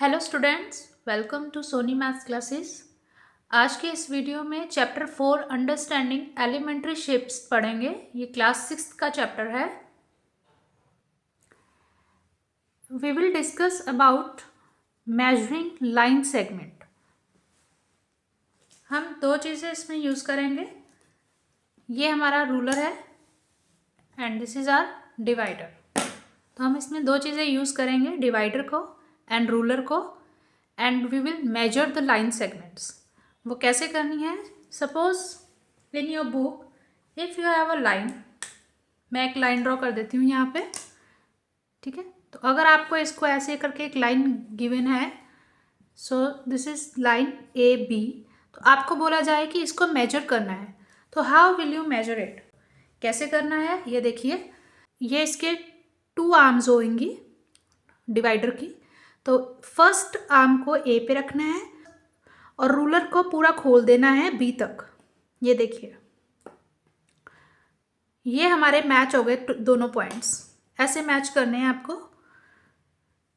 Hello students, welcome to Soni maths classes. आज के इस वीडियो में चैप्टर 4 अंडरस्टैंडिंग एलिमेंट्री शेप्स पढ़ेंगे। ये क्लास 6 का चैप्टर है। We will discuss about measuring line segment. हम दो चीज़ें इसमें यूज़ करेंगे। ये हमारा रूलर है and this is our divider. तो हम इसमें दो चीज़ें यूज़ करेंगे, डिवाइडर को एंड रूलर को, and we will measure the line segments. वो कैसे करनी है? Suppose in your book if you have a line, मैं एक लाइन ड्रॉ कर देती हूँ यहाँ पे, ठीक है। तो अगर आपको इसको ऐसे करके एक लाइन गिवन है, so this is line A B, तो आपको बोला जाए कि इसको मेजर करना है। तो how will you measure it? कैसे करना है ये देखिए। ये इसके 2 आर्म्स होंगी डिवाइडर की। तो फर्स्ट आर्म को ए पे रखना है और रूलर को पूरा खोल देना है बी तक। ये देखिए, ये हमारे मैच हो गए दोनों पॉइंट्स। ऐसे मैच करने हैं आपको।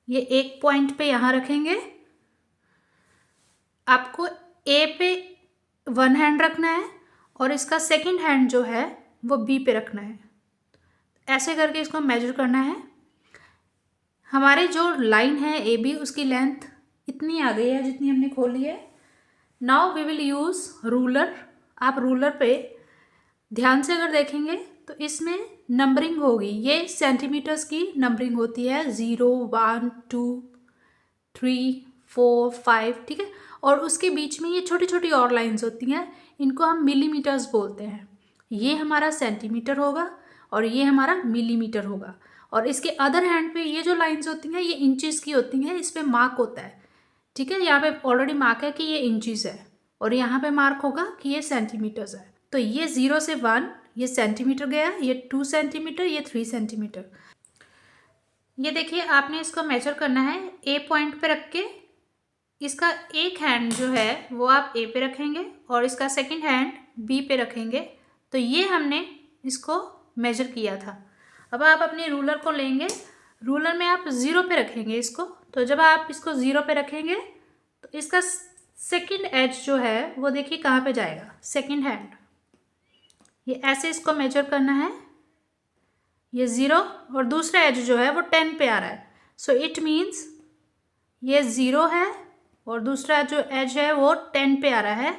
ये एक पॉइंट पे यहाँ रखेंगे, आपको ए पे 1 हैंड रखना है और इसका सेकंड हैंड जो है वो बी पे रखना है। ऐसे करके इसको मेजर करना है। हमारी जो लाइन है ए बी, उसकी लेंथ इतनी आ गई है जितनी हमने खोली है। Now we will use ruler. आप रूलर पे ध्यान से अगर देखेंगे तो इसमें नंबरिंग होगी। ये सेंटीमीटर्स की नंबरिंग होती है, 0 1 2 3 4 5, ठीक है। और उसके बीच में ये छोटी छोटी और लाइंस होती हैं, इनको हम मिलीमीटर्स बोलते हैं। ये हमारा सेंटीमीटर होगा और ये हमारा मिलीमीटर होगा। और इसके अदर हैंड पे ये जो लाइंस होती हैं ये इंचेस की होती हैं। इस पर मार्क होता है, ठीक है। यहाँ पे ऑलरेडी मार्क है कि ये इंचेस है और यहाँ पे मार्क होगा कि ये सेंटीमीटर्स है। तो ये 0 से 1 ये सेंटीमीटर गया, ये 2 सेंटीमीटर, ये 3 सेंटीमीटर। ये देखिए, आपने इसको मेजर करना है ए पॉइंट पे रख के। इसका एक हैंड जो है वो आप ए पे रखेंगे और इसका सेकंड हैंड बी पे रखेंगे। तो ये हमने इसको मेजर किया था। अब आप अपने रूलर को लेंगे, रूलर में आप 0 पे रखेंगे इसको। तो जब आप इसको 0 पे रखेंगे तो इसका सेकंड एज जो है वो देखिए कहाँ पे जाएगा, सेकंड हैंड। ये ऐसे इसको मेजर करना है, ये 0 और दूसरा एज जो है वो 10 पे आ रहा है। सो इट मीन्स ये 0 है और दूसरा जो एज है वो 10 पे आ रहा है।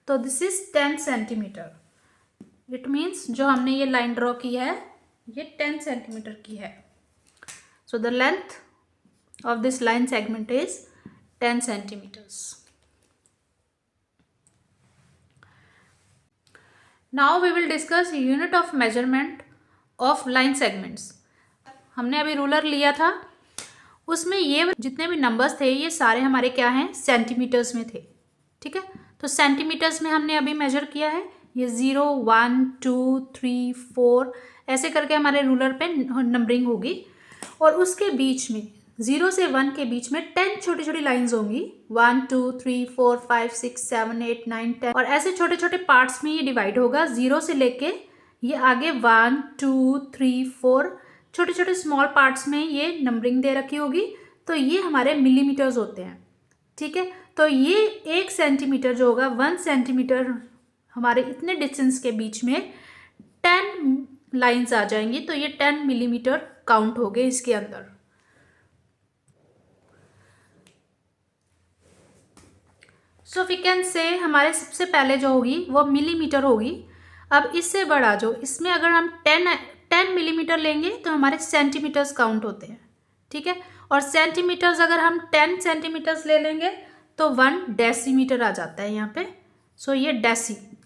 तो this is 10 centimetre. It means जो हमने ये लाइन ड्रॉ की है ये 10 सेंटीमीटर की है। So the length of this line segment is 10 centimetres. Now we will discuss unit of measurement of line segments. हमने अभी रूलर लिया था, उसमें ये जितने भी नंबर्स थे ये सारे हमारे क्या हैं, सेंटीमीटर्स में थे, ठीक है। तो सेंटीमीटर्स में हमने अभी मेजर किया है। ये 0 1 2 3 4 ऐसे करके हमारे रूलर पे नंबरिंग होगी। और उसके बीच में 0 से 1 के बीच में 10 छोटी छोटी लाइंस होंगी, 1 2 3 4 5 6 7 8 9 10। और ऐसे छोटे छोटे पार्ट्स में ये डिवाइड होगा। 0 से लेके ये आगे 1 2 3 4 छोटे छोटे स्मॉल पार्ट्स में ये नंबरिंग दे रखी होगी। तो ये हमारे मिलीमीटर्स होते हैं, ठीक है। तो ये 1 सेंटीमीटर जो होगा, 1 सेंटीमीटर, हमारे इतने डिस्टेंस के बीच में 10 लाइंस आ जाएंगी। तो ये 10 मिलीमीटर काउंट हो गए इसके अंदर। सो वी कैन से हमारे सबसे पहले जो होगी वो मिलीमीटर होगी। अब इससे बड़ा जो, इसमें अगर हम 10 मिलीमीटर लेंगे तो हमारे सेंटीमीटर्स काउंट होते हैं, ठीक है। और सेंटीमीटर्स अगर हम 10 सेंटीमीटर्स ले लेंगे तो 1 डेसीमीटर आ जाता है यहाँ पे। सो ये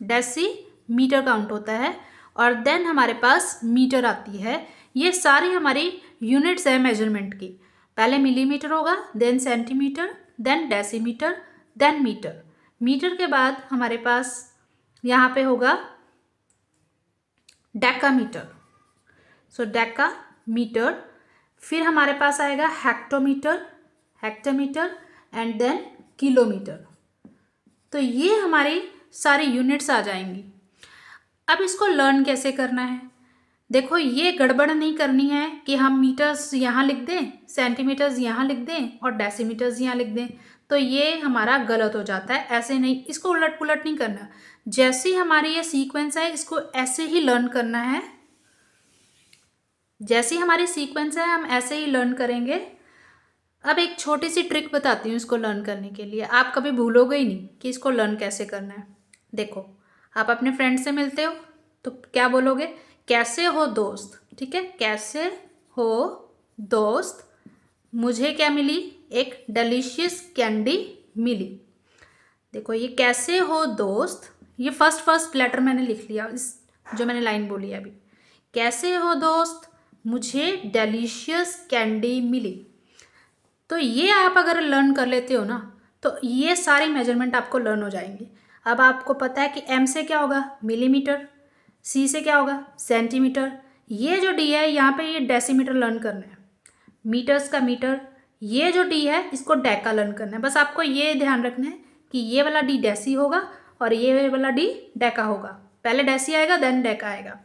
डेसी मीटर काउंट होता है। और देन हमारे पास मीटर आती है। ये सारी हमारी यूनिट्स है मेजरमेंट की। पहले मिलीमीटर होगा, then centimetre, then decimetre, then metre. Metre के बाद हमारे पास यहाँ पे होगा डेकामीटर। सो डेकामीटर। फिर हमारे पास आएगा हेक्टोमीटर एंड देन किलोमीटर। तो ये हमारी सारी यूनिट्स आ जाएंगी। अब इसको लर्न कैसे करना है? देखो ये गड़बड़ नहीं करनी है कि हम मीटर्स यहाँ लिख दें, सेंटीमीटर्स यहाँ लिख दें और डेसीमीटर्स यहाँ लिख दें, तो ये हमारा गलत हो जाता है। ऐसे नहीं, इसको उलट पुलट नहीं करना। जैसे ही हमारी ये सीक्वेंस है इसको ऐसे ही लर्न करना है। जैसी हमारी सीक्वेंस है हम ऐसे ही लर्न करेंगे। अब एक छोटी सी ट्रिक बताती हूँ इसको लर्न करने के लिए, आप कभी भूलोगे ही नहीं कि इसको लर्न कैसे करना है। देखो, आप अपने फ्रेंड से मिलते हो तो क्या बोलोगे, कैसे हो दोस्त, ठीक है, कैसे हो दोस्त, मुझे क्या मिली, एक डिलीशियस कैंडी मिली। देखो ये कैसे हो दोस्त, ये फर्स्ट लेटर मैंने लिख लिया, इस जो मैंने लाइन बोली अभी, कैसे हो दोस्त, मुझे डिलीशियस कैंडी मिली। तो ये आप अगर लर्न कर लेते हो ना तो ये सारी मेजरमेंट आपको लर्न हो जाएंगी। अब आपको पता है कि एम से क्या होगा, मिलीमीटर, सी से क्या होगा, सेंटीमीटर, ये जो डी है यहाँ पे ये डेसीमीटर लर्न करना है, मीटर्स का मीटर, ये जो डी है इसको डेका लर्न करना है। बस आपको ये ध्यान रखना है कि ये वाला डी डेसी होगा और ये वाला डी डेका होगा। पहले डेसी आएगा देन डेका आएगा,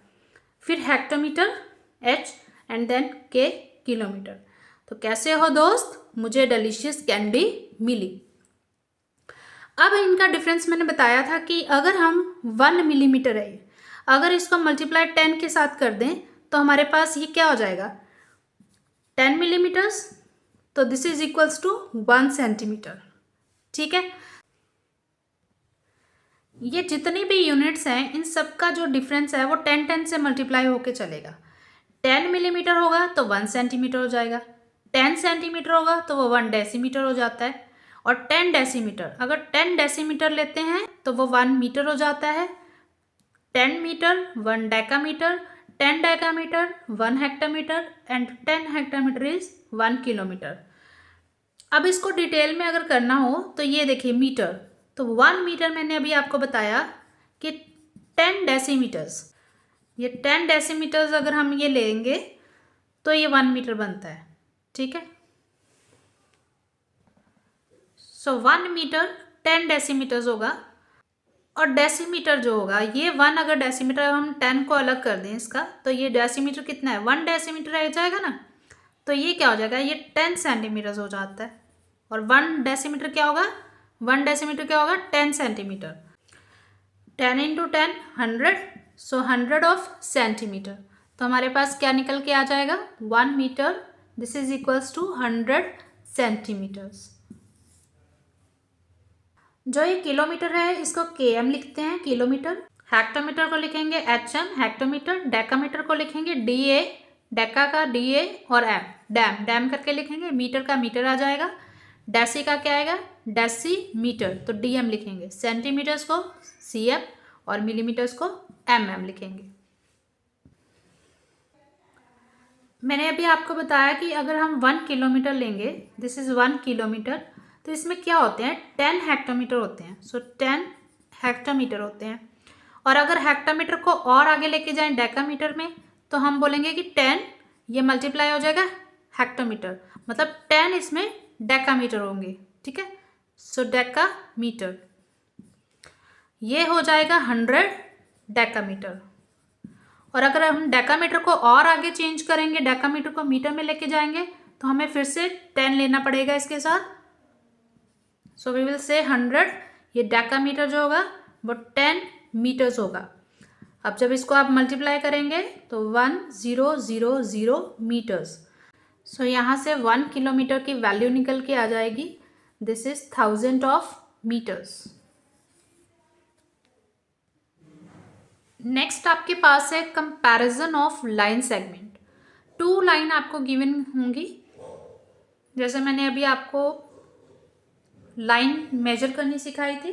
फिर हेक्टोमीटर एच एंड देन के किलोमीटर। तो कैसे हो दोस्त, मुझे डिलीशियस कैंडी मिली। अब इनका डिफरेंस मैंने बताया था कि अगर हम 1 मिलीमीटर है, अगर इसको मल्टीप्लाई 10 के साथ कर दें तो हमारे पास ये क्या हो जाएगा, 10 मिलीमीटर्स, तो this is equals to 1 centimetre. ठीक है, ये जितनी भी यूनिट्स हैं इन सब का जो डिफरेंस है वो 10 से मल्टीप्लाई होके चलेगा। 10 मिलीमीटर होगा तो 1 सेंटीमीटर हो जाएगा, 10 सेंटीमीटर होगा तो वो 1 डेसीमीटर हो जाता है, और 10 डेसीमीटर, अगर 10 डेसीमीटर लेते हैं तो वो 1 मीटर हो जाता है, 10 metre 1 decametre, 10 decametre 1 hectometre and 10 hectometre is 1 kilometre. अब इसको डिटेल में अगर करना हो तो ये देखिए मीटर, तो 1 मीटर मैंने अभी आपको बताया कि 10 डेसीमीटर्स, ये 10 डेसीमीटर्स अगर हम ये लेंगे तो ये 1 मीटर बनता है। ठीक है, सो 1 मीटर 10 डेसीमीटर्स होगा, और डेसीमीटर जो होगा ये 1, अगर डेसीमीटर हम 10 को अलग कर दें इसका तो ये डेसीमीटर कितना है, 1 डेसीमीटर रह जाएगा ना, तो ये क्या हो जाएगा, ये 10 सेंटीमीटर्स हो जाता है। और 1 डेसीमीटर क्या होगा, 1 डेसीमीटर क्या होगा, 10 centimetre, 10 into 10 100, so 100 of centimetre. तो हमारे पास क्या निकल के आ जाएगा, 1 metre, this is equals to 100 centimetres. जो ये किलोमीटर है इसको km लिखते हैं, किलोमीटर। हेक्टोमीटर को लिखेंगे hm, हेक्टोमीटर। डेकामीटर को लिखेंगे da, डेका का da, और m, डैम, डैम करके लिखेंगे। मीटर का मीटर आ जाएगा, डेसी का क्या आएगा, डेसी मीटर, तो dm लिखेंगे। सेंटीमीटर्स को cm और मिलीमीटर्स को mm लिखेंगे। मैंने अभी आपको बताया कि अगर हम 1 किलोमीटर लेंगे, दिस इज़ 1 किलोमीटर, तो इसमें क्या होते हैं, 10 हेक्टोमीटर होते हैं, सो 10 हेक्टोमीटर होते हैं। और अगर हेक्टोमीटर को और आगे लेके जाएं डेकामीटर में तो हम बोलेंगे कि 10 ये मल्टीप्लाई हो जाएगा हेक्टोमीटर, मतलब 10 इसमें डेकामीटर होंगे। ठीक है, सो डेकामीटर ये हो जाएगा 100 डेकामीटर। और अगर हम डेकामीटर को और आगे चेंज करेंगे, डेकामीटर को मीटर में लेके जाएंगे तो हमें फिर से 10 लेना पड़ेगा इसके साथ, सो वी विल से 100, ये डेकामीटर जो होगा वो 10 मीटर्स होगा। अब जब इसको आप मल्टीप्लाई करेंगे तो 1000 मीटर्स, सो यहाँ से 1 किलोमीटर की वैल्यू निकल के आ जाएगी, this is 1000 of metres. Next आपके पास है comparison of line segment. 2 line आपको गिवन होंगी, जैसे मैंने अभी आपको लाइन मेजर करनी सिखाई थी,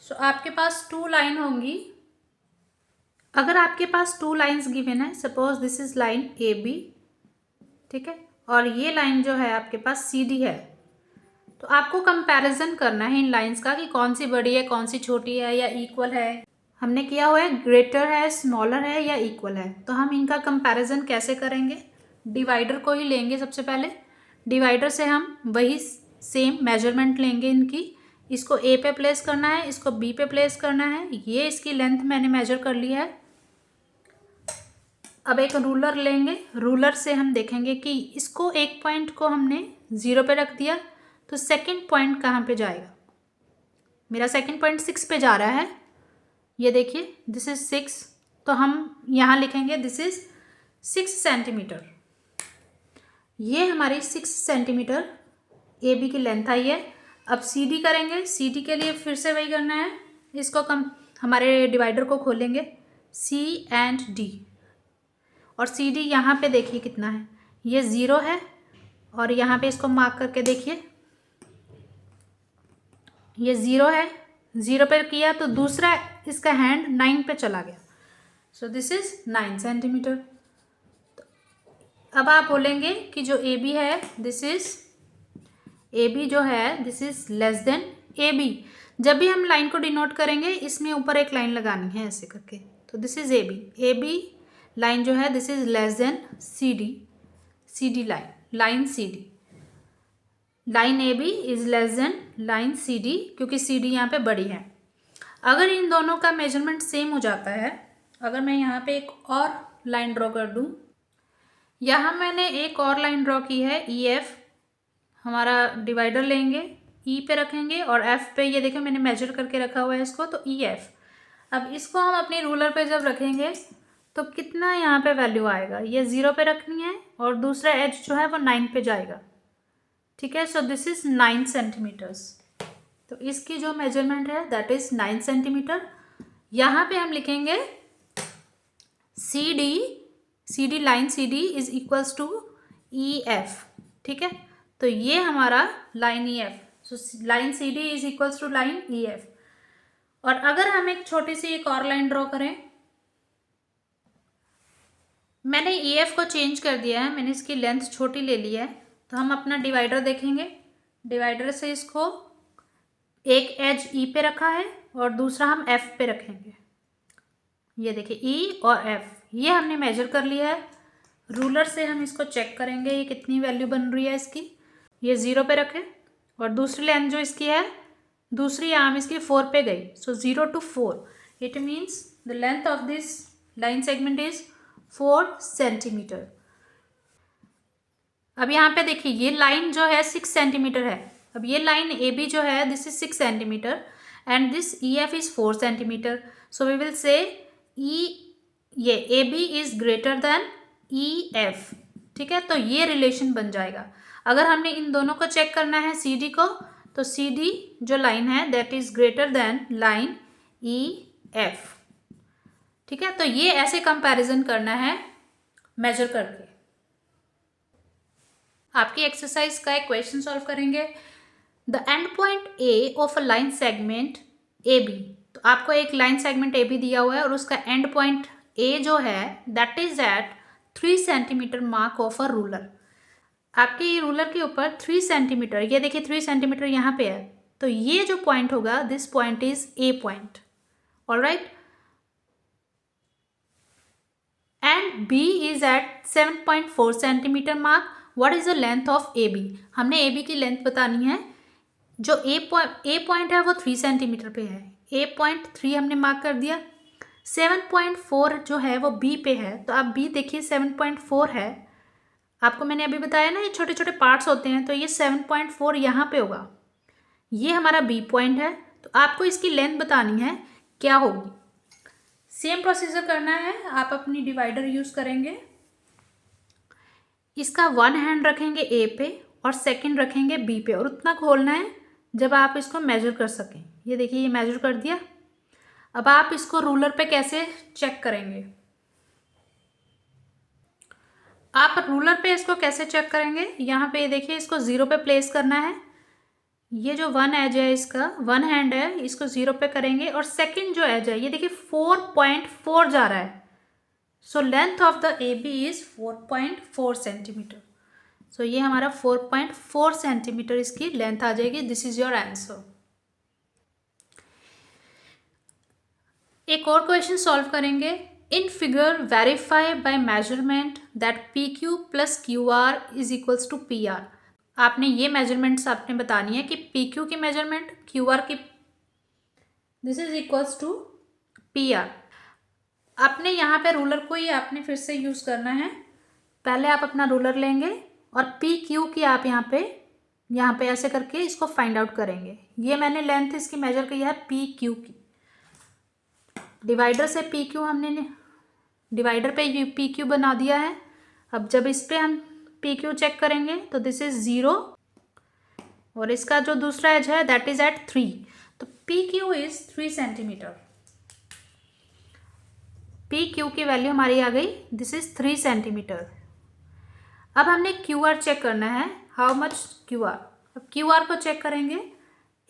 सो आपके पास 2 लाइन होंगी। अगर आपके पास 2 लाइन्स गिवन है, suppose this is line A B, ठीक है, और ये लाइन जो है आपके पास सी डी है, तो आपको कंपैरिजन करना है इन लाइंस का कि कौन सी बड़ी है, कौन सी छोटी है, या इक्वल है। हमने किया हुआ है ग्रेटर है, स्मॉलर है, या इक्वल है। तो हम इनका कंपैरिजन कैसे करेंगे, डिवाइडर को ही लेंगे सबसे पहले। डिवाइडर से हम वही सेम मेजरमेंट लेंगे इनकी, इसको ए पे प्लेस करना है, इसको बी पे प्लेस करना है। ये इसकी लेंथ मैंने मेजर कर ली है। अब एक रूलर लेंगे, रूलर से हम देखेंगे कि इसको एक पॉइंट को हमने 0 पे रख दिया तो सेकंड पॉइंट कहाँ पे जाएगा। मेरा सेकंड पॉइंट 6 पे जा रहा है, ये देखिए दिस इज 6, तो हम यहाँ लिखेंगे दिस इज 6 सेंटीमीटर। ये हमारी 6 सेंटीमीटर ए बी की लेंथ आई है। अब सी डी करेंगे, सी डी के लिए फिर से वही करना है, इसको हमारे डिवाइडर को खोलेंगे सी एंड डी, और सी डी यहाँ पे देखिए कितना है, ये 0 है, और यहाँ पे इसको मार्क करके देखिए ये 0 है, 0 पे किया तो दूसरा इसका हैंड 9 पे चला गया, सो दिस इज 9 सेंटीमीटर। अब आप बोलेंगे कि जो ए बी है दिस इज ए बी जो है this is less than A B. जब भी हम लाइन को डिनोट करेंगे इसमें ऊपर एक लाइन लगानी है ऐसे करके, तो this is A B line जो है this is less than C D line C D, line A B is less than line C D, क्योंकि सी डी यहाँ पे बड़ी है। अगर इन दोनों का मेजरमेंट सेम हो जाता है, अगर मैं यहाँ पे एक और लाइन ड्रॉ कर दूँ, यहाँ मैंने एक और लाइन ड्रॉ की है ई एफ, हमारा डिवाइडर लेंगे ई पे रखेंगे और एफ पे, ये देखिए मैंने मेजर करके रखा हुआ है इसको, तो ई एफ। अब इसको हम अपनी रूलर पे जब रखेंगे तो कितना यहाँ पे वैल्यू आएगा, ये 0 पे रखनी है और दूसरा एज जो है वो 9 पे जाएगा, ठीक है। सो दिस इज 9 सेंटीमीटर्स, तो इसकी जो मेजरमेंट है दैट इज 9 सेंटीमीटर। यहाँ पे हम लिखेंगे C D line C D is equals to E F, ठीक है। तो ये हमारा line E F, so line C D is equals to line E F. और अगर हम एक छोटी सी एक और लाइन ड्रॉ करें, मैंने ई एफ को चेंज कर दिया है, मैंने इसकी लेंथ छोटी ले ली है, तो हम अपना डिवाइडर देखेंगे, डिवाइडर से इसको एक एज ई पे रखा है और दूसरा हम एफ पे रखेंगे, ये देखिए ई और एफ, ये हमने मेजर कर लिया है। रूलर से हम इसको चेक करेंगे ये कितनी वैल्यू बन रही है इसकी, ये 0 पे रखें और दूसरी लेंथ जो इसकी है, दूसरी आर्म इसकी 4 पे गई, सो 0 to 4, it means the length of this line segment is 4 centimetre. अब यहाँ पे देखिए ये लाइन जो है 6 सेंटीमीटर है, अब ये लाइन ए बी जो है this is 6 centimetre and this E F is 4 centimetre, so we will say ये A B is greater than E F, ठीक है। तो ये रिलेशन बन जाएगा। अगर हमने इन दोनों को चेक करना है सी डी को, तो सी डी जो लाइन है that is greater then line E F, ठीक है। तो ये ऐसे कंपैरिजन करना है मेजर करके। आपकी एक्सरसाइज का एक क्वेश्चन सॉल्व करेंगे। The end point A of a line segment A B, तो आपको एक लाइन सेगमेंट ए बी दिया हुआ है और उसका एंड पॉइंट ए जो है that is at 3 centimetre mark of a ruler. आपके ये रूलर के ऊपर 3 सेंटीमीटर, ये देखिए 3 सेंटीमीटर यहाँ पे है, तो ये जो पॉइंट होगा this point is A point, alright. And B is at 7.4 centimetre mark. What is the length of A B, हमने ए बी की लेंथ बतानी है। जो ए पॉइंट है वो 3 सेंटीमीटर पे है, ए पॉइंट 3 हमने मार्क कर दिया। 7.4 जो है वो बी पे है, तो आप बी देखिए 7.4 है, आपको मैंने अभी बताया ना ये छोटे छोटे पार्ट्स होते हैं, तो ये 7.4 यहाँ पे होगा, ये हमारा बी पॉइंट है। तो आपको इसकी लेंथ बतानी है क्या होगी। सेम प्रोसीजर करना है, आप अपनी डिवाइडर यूज़ करेंगे, इसका 1 हैंड रखेंगे ए पे और सेकंड रखेंगे बी पे, और उतना खोलना है जब आप इसको मेजर कर सकें। ये देखिए ये मेजर कर दिया। अब आप इसको रूलर पे कैसे चेक करेंगे, आप रूलर पे इसको कैसे चेक करेंगे, यहाँ पे देखिए इसको 0 पे प्लेस करना है, ये जो 1 एज है इसका 1 हैंड है, इसको 0 पे करेंगे और सेकंड जो एज है ये देखिए 4.4 जा रहा है, so length of the A B is 4.4 centimetre. So ये हमारा 4.4 सेंटीमीटर इसकी लेंथ आ जाएगी। This is your answer. एक और क्वेश्चन सॉल्व करेंगे। In figure verify by measurement that P Q plus Q R is equals to P R. आपने ये मेजरमेंट्स आपने बतानी है कि पी क्यू की मेजरमेंट, क्यू आर की, this is equals to P R. आपने यहाँ पे रूलर को ही आपने फिर से यूज़ करना है। पहले आप अपना रूलर लेंगे और पी क्यू की आप यहाँ पे ऐसे करके इसको फाइंड आउट करेंगे। ये मैंने लेंथ इसकी मेजर की है पी क्यू की। डिवाइडर से पी क्यू हमने डिवाइडर पे पी क्यू बना दिया है। अब जब इस पे हम पी क्यू चेक करेंगे तो दिस इज 0 और इसका जो दूसरा एज है दैट इज एट 3। तो P Q is 3 centimetre. P Q की वैल्यू हमारी आ गई, दिस इज 3 सेंटीमीटर। अब हमने क्यू आर चेक करना है, हाउ मच क्यू आर। अब क्यू आर को चेक करेंगे,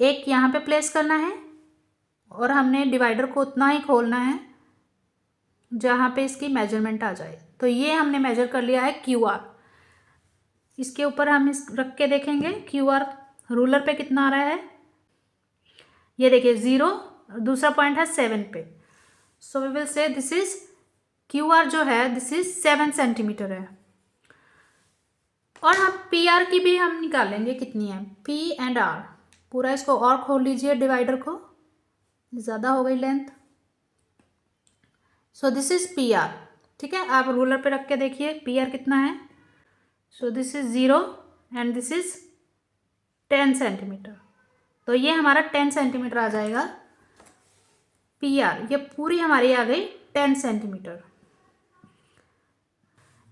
एक यहाँ पे प्लेस करना है और हमने डिवाइडर को उतना ही खोलना है जहाँ पे इसकी मेजरमेंट आ जाए। तो ये हमने मेजर कर लिया है क्यू आर। इसके ऊपर हम इस रख के देखेंगे क्यू आर रूलर पे कितना आ रहा है। ये देखिए 0, दूसरा पॉइंट है 7 पे। So we will say this is Q R जो है दिस इज 7 सेंटीमीटर है। और हम पी आर की भी हम निकालेंगे कितनी है, पी एंड आर। पूरा इसको और खोल लीजिए डिवाइडर को, ज़्यादा हो गई length. So this is P R. ठीक है, आप रूलर पे रख के देखिए पी आर कितना है। So this is 0 and this is 10 centimetre. तो ये हमारा 10 सेंटीमीटर आ जाएगा पी आर। ये पूरी हमारी आ गई 10 सेंटीमीटर।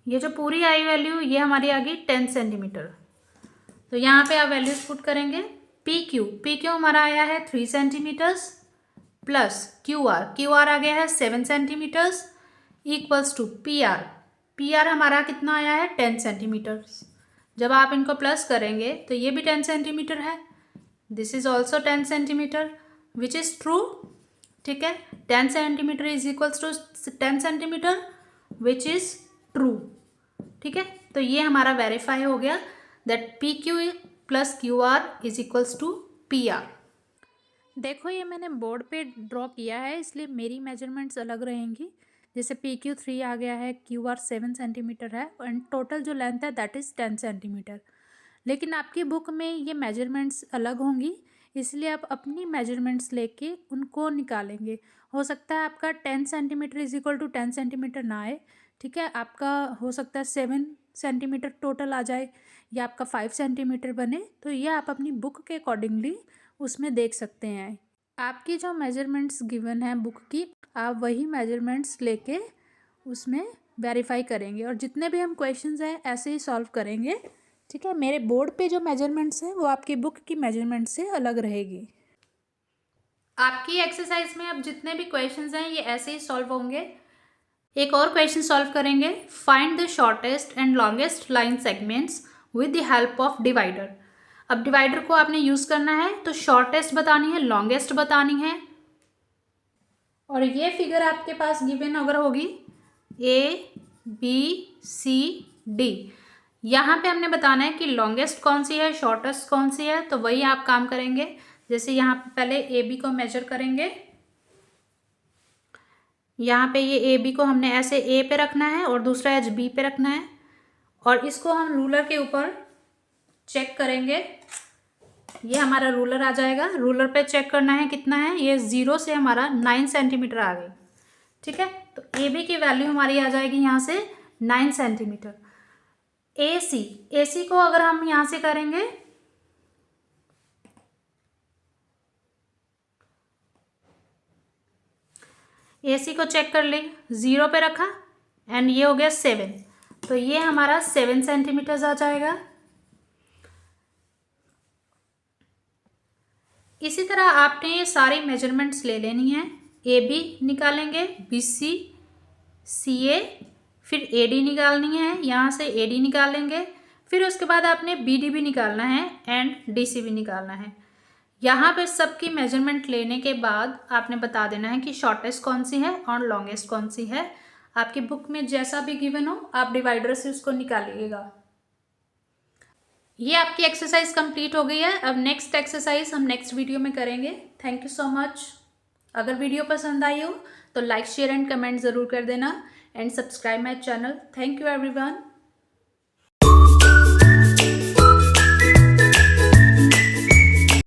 ये जो पूरी आई वैल्यू ये हमारी आ गई 10 सेंटीमीटर। तो यहाँ पे आप वैल्यूज पुट करेंगे। पी क्यू हमारा आया है 3 सेंटीमीटर्स प्लस क्यू आर आ गया है 7 centimetres equals to P R हमारा कितना आया है 10 सेंटीमीटर्स। जब आप इनको प्लस करेंगे तो ये भी 10 सेंटीमीटर है, this is also 10 centimetre which is true. ठीक है, 10 centimetre is equals to 10 centimetre which is true. ठीक है, तो ये हमारा वेरीफाई हो गया that P Q plus Q R is equals to P R. देखो ये मैंने बोर्ड पे ड्रॉ किया है इसलिए मेरी मेजरमेंट्स अलग रहेंगी। जैसे पी क्यू 3 आ गया है, क्यू आर 7 सेंटीमीटर है एंड टोटल जो लेंथ है दैट इज़ 10 सेंटीमीटर। लेकिन आपकी बुक में ये मेजरमेंट्स अलग होंगी, इसलिए आप अपनी मेजरमेंट्स लेके उनको निकालेंगे। हो सकता है आपका 10 centimetre is equal to 10 centimetre ना आए। ठीक है, आपका हो सकता है 7 सेंटीमीटर टोटल आ जाए या आपका 5 सेंटीमीटर बने। तो ये आप अपनी बुक के अकॉर्डिंगली उसमें देख सकते हैं। आपकी जो मेजरमेंट्स गिवन है बुक की, आप वही मेजरमेंट्स लेके उसमें वेरीफाई करेंगे और जितने भी हम क्वेश्चंस हैं ऐसे ही सॉल्व करेंगे। ठीक है, मेरे बोर्ड पे जो मेजरमेंट्स हैं वो आपकी बुक की मेजरमेंट से अलग रहेगी। आपकी एक्सरसाइज में अब जितने भी क्वेश्चंस हैं ये ऐसे ही सॉल्व होंगे। एक और क्वेश्चन सॉल्व करेंगे, find the shortest and longest line segments with the help of divider. अब डिवाइडर को आपने यूज़ करना है तो शॉर्टेस्ट बतानी है, लॉन्गेस्ट बतानी है। और ये फिगर आपके पास गिवन अगर होगी ए बी सी डी, यहाँ पे हमने बताना है कि लॉन्गेस्ट कौन सी है, शॉर्टेस्ट कौन सी है। तो वही आप काम करेंगे। जैसे यहाँ पे पहले ए बी को मेजर करेंगे। यहाँ पे ये ए बी को हमने ऐसे ए पे रखना है और दूसरा एज बी पे रखना है और इसको हम रूलर के ऊपर चेक करेंगे। ये हमारा रूलर आ जाएगा, रूलर पे चेक करना है कितना है, ये 0 से हमारा 9 सेंटीमीटर आ गई। ठीक है, तो ए बी की वैल्यू हमारी आ जाएगी यहाँ से 9 सेंटीमीटर। ए सी को अगर हम यहाँ से करेंगे ए सी को चेक कर ले, 0 पे रखा एंड ये हो गया 7, तो ये हमारा 7 सेंटीमीटर्स आ जाएगा। इसी तरह आपने ये सारी मेजरमेंट्स ले लेनी है। ए बी निकालेंगे, बी सी ए, फिर ए डी निकालनी है, यहाँ से ए डी निकालेंगे, फिर उसके बाद आपने बी डी भी निकालना है एंड डी सी भी निकालना है। यहाँ पे सबकी मेजरमेंट लेने के बाद आपने बता देना है कि शॉर्टेस्ट कौन सी है और लॉन्गेस्ट कौन सी है। आपकी बुक में जैसा भी गिवन हो आप डिवाइडर से उसको निकालिएगा। ये आपकी एक्सरसाइज कंप्लीट हो गई है। अब नेक्स्ट एक्सरसाइज हम नेक्स्ट वीडियो में करेंगे। Thank you so much. अगर वीडियो पसंद आई हो तो लाइक शेयर एंड कमेंट ज़रूर कर देना and subscribe my channel. Thank you everyone.